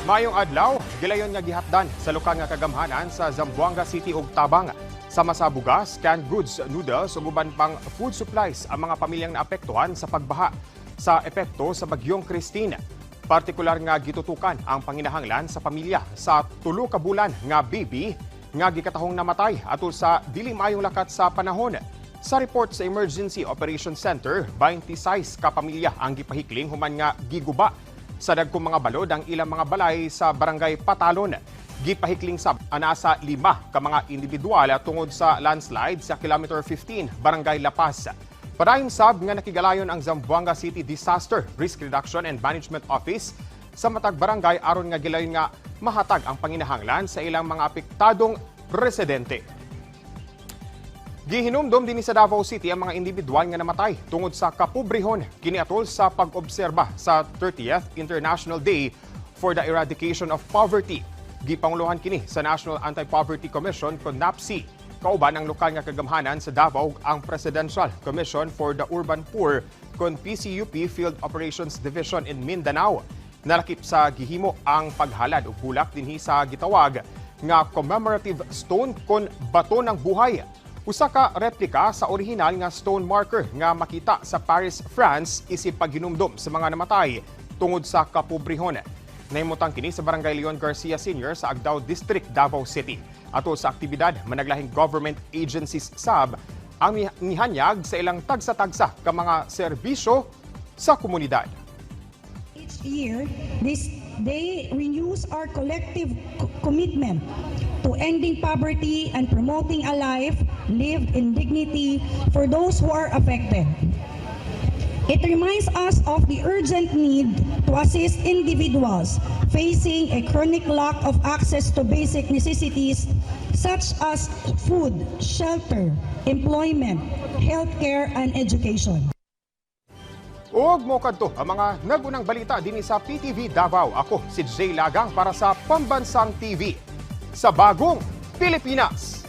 Mayong adlaw, gilayon nga gihatdan sa lokal nga kagamhanan sa Zamboanga City ug Tabang. Sama sa bugas, canned goods, noodles ug uban pang food supplies ang mga pamilyang naapektuhan sa pagbaha sa epekto sa bagyong Christine. Partikular nga gitutukan ang panginahanglan sa pamilya sa 3 ka bulan nga baby nga gikatahong namatay atol sa dili maayong lakat sa panahon. Sa report sa Emergency Operations Center, 26 ka pamilya ang gipahikling human nga giguba sa dagkong mga balod ang ilang mga balay sa barangay Patalon. Gipahikling sab anasa 5 ka mga individual tungod sa landslide sa kilometer 15 barangay La Paz. Parayon sab nga nakigalayon ang Zamboanga City Disaster Risk Reduction and Management Office sa matag barangay aron nga gilayon nga mahatag ang panginahanglan sa ilang mga apektadong residente. Gihinumdom din sa Davao City ang mga individual nga namatay tungod sa kapobrehon kini atol sa pag-obserba sa 30th International Day for the Eradication of Poverty. Gipanguluhan kini sa National Anti-Poverty Commission kon NAPC. Kauban ang lokal nga kagamhanan sa Davao ang Presidential Commission for the Urban Poor kon PCUP Field Operations Division in Mindanao. Nalakip sa gihimo ang paghalad og bulak dinhi sa gitawag nga commemorative stone kon bato ng buhay. Usa ka replika sa orihinal nga stone marker nga makita sa Paris, France isip paghinumdom sa mga namatay tungod sa kapobrehon. Nahimutang kini sa Barangay Leon Garcia Sr. sa Agdao District, Davao City. Ato sa aktibidad, managlahing government agencies sab ang nihanyag sa ilang tagsa-tagsa ka mga serbisyo sa komunidad. Each year, this day renews our collective commitment to ending poverty and promoting a life lived in dignity for those who are affected. It reminds us of the urgent need to assist individuals facing a chronic lack of access to basic necessities such as food, shelter, employment, healthcare, and education. Ug mo kadto ang mga nagunang balita dinhi sa PTV Davao. Ako si Jay Lagang para sa Pambansang TV sa Bagong Pilipinas.